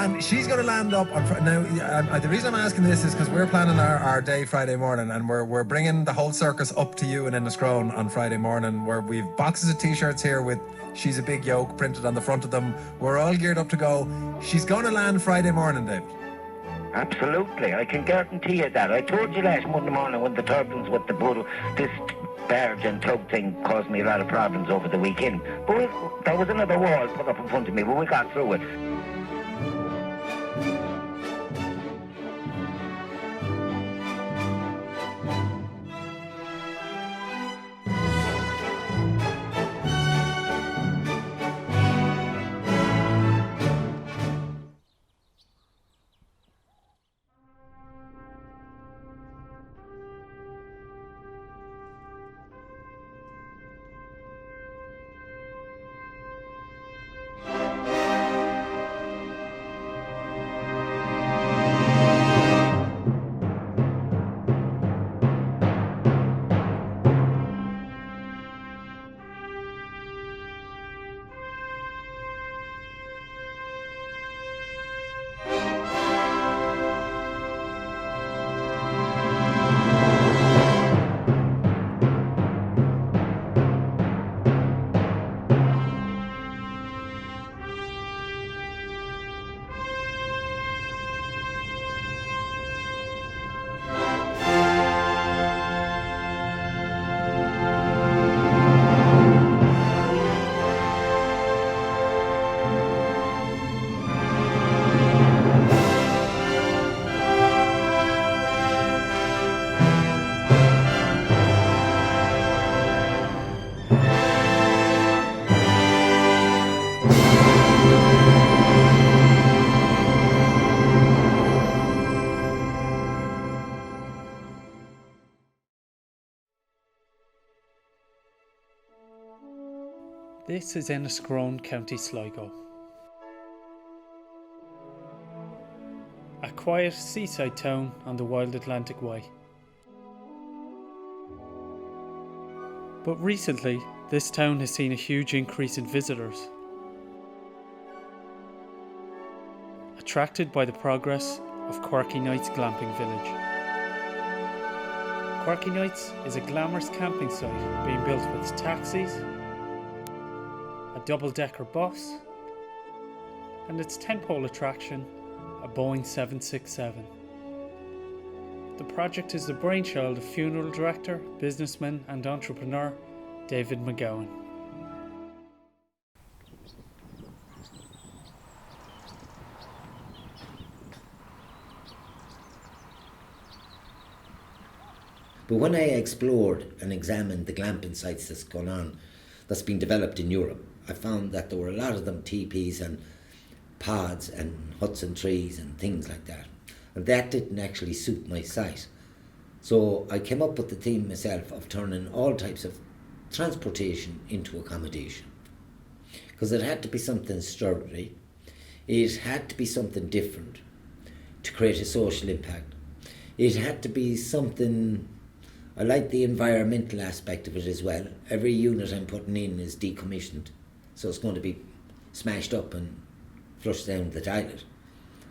And she's going to land up on now. The reason I'm asking this is because we're planning our day Friday morning, and we're bringing the whole circus up to you in Enniscrone on Friday morning, where we've boxes of t-shirts here with "She's a Big Yoke" printed on the front of them. We're all geared up to go. She's going to land Friday morning, David. Absolutely, I can guarantee you that. I told you last Monday morning when the turbulence with the bull, this barge and tug thing caused me a lot of problems over the weekend. But there was another wall put up in front of me, but we got through it. This is Enniscrone, County Sligo. A quiet seaside town on the wild Atlantic Way. But recently, this town has seen a huge increase in visitors. Attracted by the progress of Quirky Nights Glamping Village. Quirky Nights is a glamorous camping site being built with taxis, a double-decker bus, and its 10-pole attraction, a Boeing 767. The project is the brainchild of funeral director, businessman and entrepreneur David McGowan. But when I explored and examined the glamping sites that's been developed in Europe, I found that there were a lot of them teepees and pods and huts and trees and things like that. And that didn't actually suit my site. So I came up with the theme myself of turning all types of transportation into accommodation. Because it had to be something sturdy, it had to be something different to create a social impact. It had to be something, I like the environmental aspect of it as well. Every unit I'm putting in is decommissioned, so it's going to be smashed up and flushed down the toilet.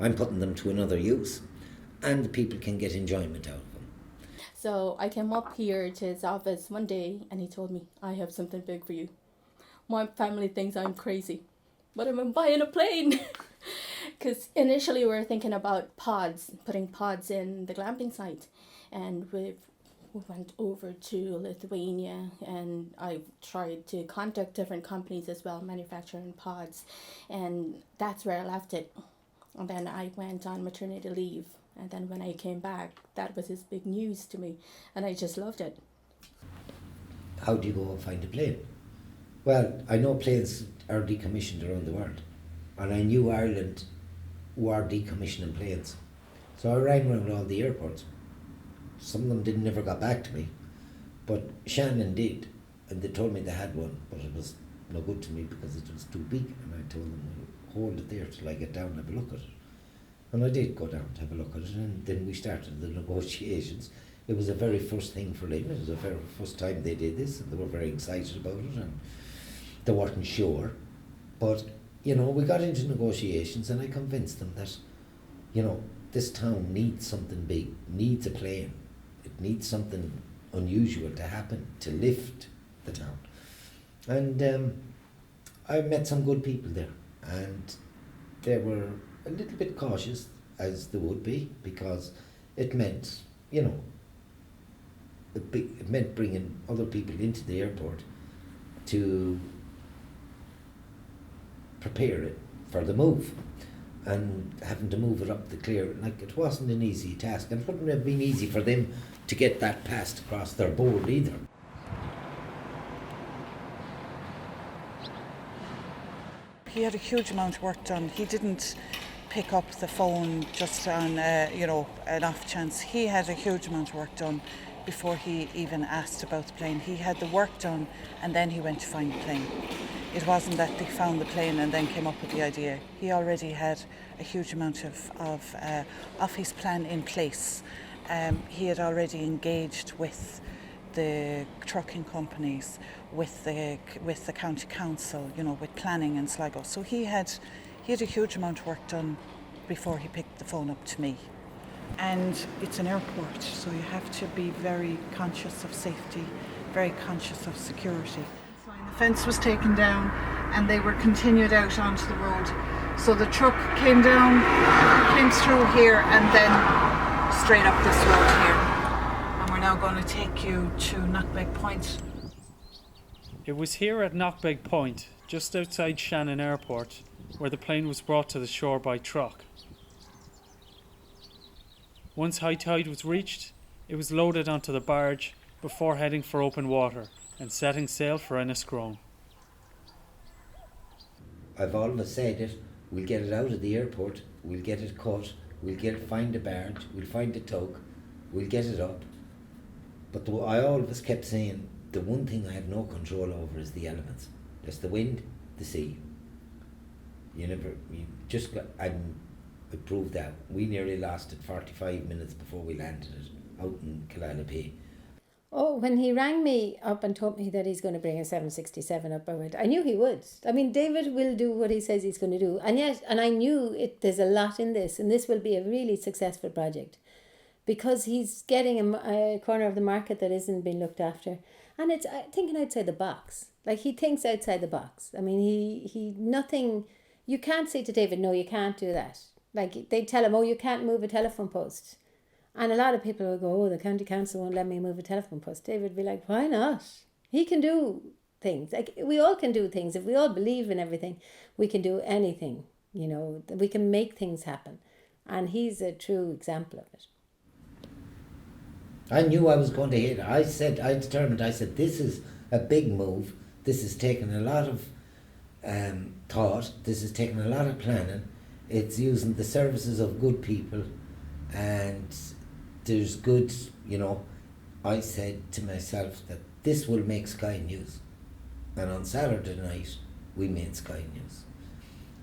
I'm putting them to another use, and the people can get enjoyment out of them. So I came up here to his office one day and he told me, I have something big for you. My family thinks I'm crazy, but I'm buying a plane. Because initially we were thinking about pods, putting pods in the glamping site. And we went over to Lithuania and I tried to contact different companies as well, manufacturing pods. And that's where I left it. And then I went on maternity leave. And then when I came back, that was his big news to me. And I just loved it. How do you go and find a plane? Well, I know planes are decommissioned around the world. And I knew Ireland were decommissioning planes. So I rang around all the airports. Some of them never got back to me. But Shannon did. And they told me they had one. But it was no good to me because it was too big. And I told them, well, hold it there till I get down and have a look at it. And I did go down to have a look at it, and then we started the negotiations. It was the very first thing for them. It was the very first time they did this, and they were very excited about it, and they weren't sure. But we got into negotiations and I convinced them that, this town needs something big, needs a plane. It needs something unusual to happen to lift the town. And I met some good people there, and they were a little bit cautious, as they would be, because it meant, it meant bringing other people into the airport to prepare it for the move, and having to move it up the clear, like, it wasn't an easy task, and it wouldn't have been easy for them to get that passed across their board either. He had a huge amount of work done. He didn't pick up the phone just on, an off chance. He had a huge amount of work done before he even asked about the plane. He had the work done and then he went to find the plane. It wasn't that they found the plane and then came up with the idea. He already had a huge amount of his plan in place. He had already engaged with the trucking companies, with the county council, with planning in Sligo. So he had a huge amount of work done before he picked the phone up to me. And it's an airport, so you have to be very conscious of safety, very conscious of security. The fence was taken down and they were continued out onto the road. So the truck came down, came through here and then straight up this road here. And we're now going to take you to Knockbeg Point. It was here at Knockbeg Point, just outside Shannon Airport, where the plane was brought to the shore by truck. Once high tide was reached, it was loaded onto the barge before heading for open water and setting sail for Enniscrone. I've always said it, we'll get it out of the airport, we'll get it cut, find a barge, we'll find a tug, we'll get it up. But I always kept saying, the one thing I have no control over is the elements. There's the wind, the sea. I proved that. We nearly lasted 45 minutes before we landed it out in Killalapay. Oh, when he rang me up and told me that he's going to bring a 767 up, I knew he would. I mean, David will do what he says he's going to do. And I knew there's a lot in this, and this will be a really successful project because he's getting a corner of the market that isn't being looked after. And it's thinking outside the box. Like, he thinks outside the box. I mean, you can't say to David, no, you can't do that. Like, they tell him, oh, you can't move a telephone post. And a lot of people will go, oh, the county council won't let me move a telephone post. David would be like, why not? He can do things. Like, we all can do things. If we all believe in everything, we can do anything. We can make things happen. And he's a true example of it. I knew I was going to hit. I said, this is a big move. This has taken a lot of thought. This has taken a lot of planning. It's using the services of good people, and there's good, I said to myself that this will make Sky News. And on Saturday night, we made Sky News.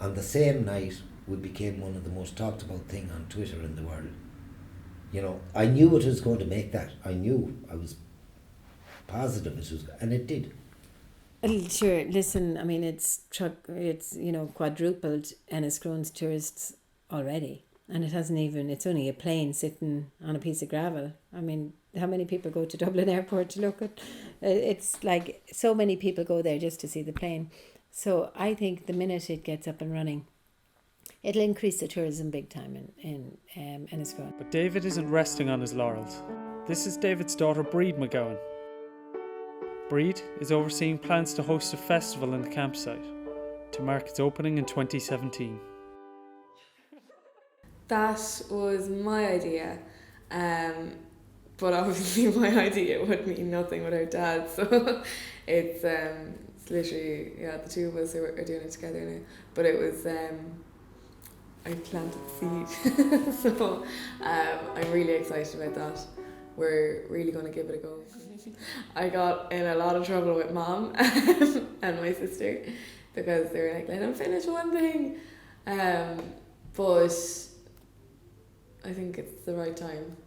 On the same night, we became one of the most talked about thing on Twitter in the world. I knew it was going to make that. I was positive it was, and it did. Sure, listen, I mean, it's quadrupled Enniscrone's tourists already. And it's only a plane sitting on a piece of gravel. I mean, how many people go to Dublin Airport to look at? It's like so many people go there just to see the plane. So I think the minute it gets up and running, it'll increase the tourism big time in Enniscrone. But David isn't resting on his laurels. This is David's daughter, Breed McGowan. Breed is overseeing plans to host a festival in the campsite to mark its opening in 2017. That was my idea, but obviously my idea would mean nothing without Dad, so it's literally, the two of us are doing it together now, but it was, I planted the seed, so I'm really excited about that. We're really going to give it a go. I got in a lot of trouble with Mom and my sister because they were like, let him finish one thing, but I think it's the right time,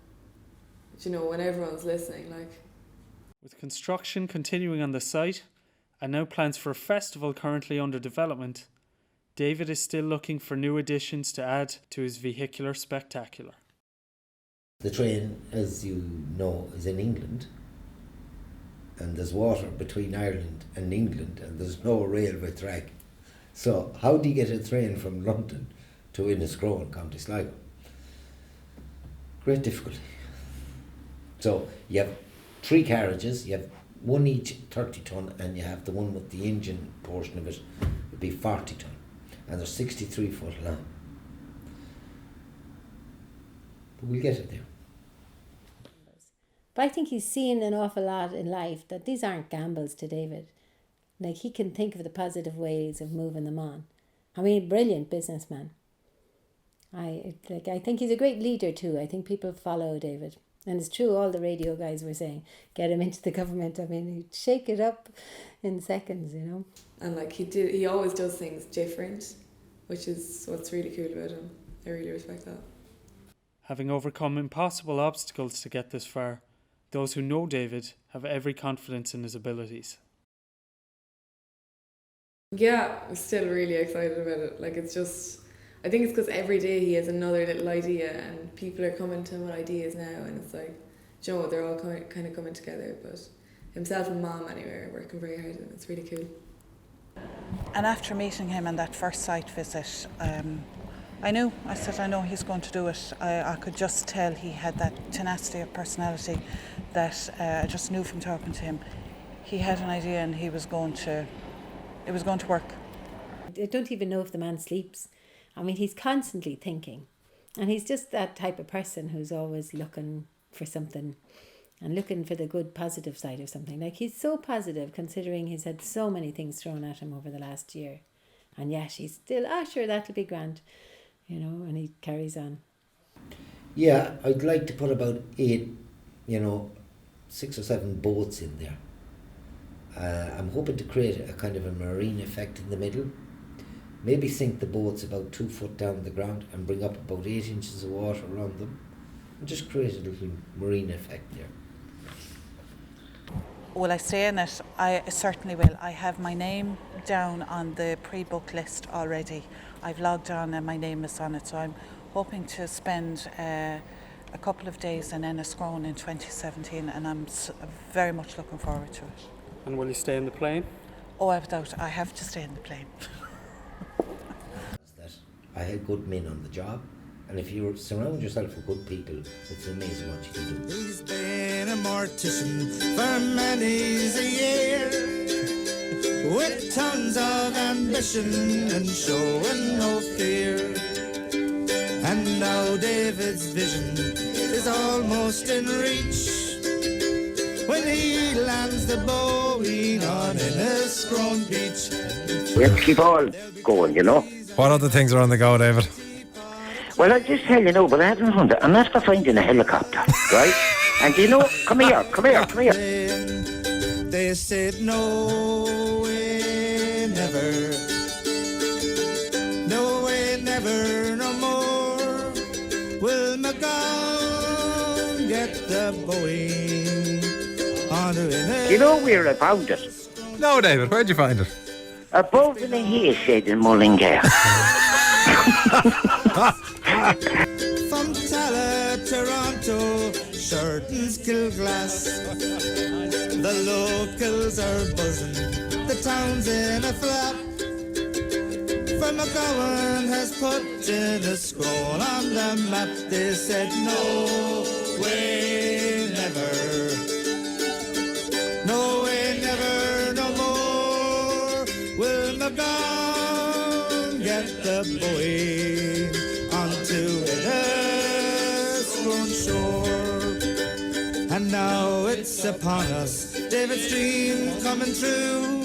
when everyone's listening, like. With construction continuing on the site and now plans for a festival currently under development, David is still looking for new additions to add to his vehicular spectacular. The train, as you know, is in England, and there's water between Ireland and England, and there's no railway track. So how do you get a train from London to Enniscrone, County Sligo? Great difficulty. So you have 3 carriages, you have one each 30 tonne, and you have the one with the engine portion of it would be 40 tonne, and they're 63 foot long. But we'll get it there. But I think he's seen an awful lot in life that these aren't gambles to David. Like, he can think of the positive ways of moving them on. I mean, brilliant businessman. I think he's a great leader too. I think people follow David. And it's true, all the radio guys were saying, get him into the government. I mean, he'd shake it up in seconds, you know. And like he always does things different, which is what's really cool about him. I really respect that. Having overcome impossible obstacles to get this far, those who know David have every confidence in his abilities. Yeah, I'm still really excited about it. Like, it's just, I think it's because every day he has another little idea and people are coming to him with ideas now, and it's like, you know, they're all kind of coming together. But himself and Mom, anyway, are working very hard, and it's really cool. And after meeting him on that first site visit, I know he's going to do it. I could just tell he had that tenacity of personality that I just knew from talking to him. He had an idea and it was going to work. I don't even know if the man sleeps. I mean, he's constantly thinking. And he's just that type of person who's always looking for something and looking for the good, positive side of something. Like, he's so positive considering he's had so many things thrown at him over the last year. And yet he's still, sure, that'll be grand. You know, and he carries on. Yeah, I'd like to put about 8, 6 or 7 boats in there. I'm hoping to create a kind of a marine effect in the middle. Maybe sink the boats about 2 foot down the ground and bring up about 8 inches of water around them. And just create a little marine effect there. Will I stay in it? I certainly will. I have my name down on the pre-book list already. I've logged on and my name is on it, so I'm hoping to spend a couple of days in Enniscrone in 2017, and I'm very much looking forward to it. And will you stay in the plane? Oh, I have to stay in the plane. That I had good men on the job, and if you surround yourself with good people, it's amazing what you can do. He's been a mortician for many a year, with tons of ambition and showing no fear. And now David's vision is almost in reach when he lands the Boeing on Enniscrone beach. We have to keep all going, you know. What other things are on the go, David? Well, I'll just tell you now, but I haven't found it. I'm after finding a helicopter, right? And you know, come here. They said no way, never. No way, never, no more. Will McGowan get the Boeing on Enniscrone? You know where I found it? No, David, where'd you find it? Above in a hay shed in Mullingar. From Tala, Toronto, Shorten's Kilglass, the locals are buzzing, the town's in a flap. For McGowan has put Enniscrone on the map. They said no way, never. No way, never, no more. Will McGowan get the Boeing onto Enniscrone shore? And now it's upon us, David's dream coming true.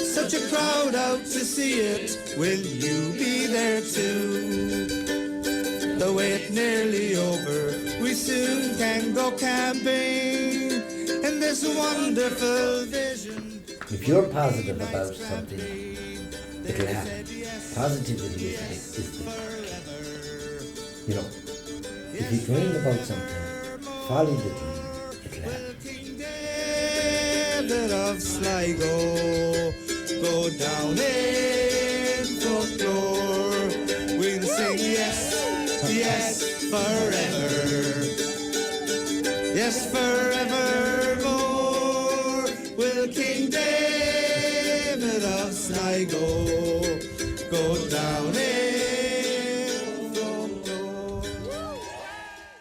Such a crowd out to see it, will you be there too? The wait nearly over, we soon can go camping in this wonderful vision. If you're positive about something, it'll happen. Positivity is the key. You know, if you dream about something, follow the dream, it'll happen. King David of Sligo, go down in folklore. We'll sing yes, yes, forever. Yes, forevermore. Will King David of Sligo go down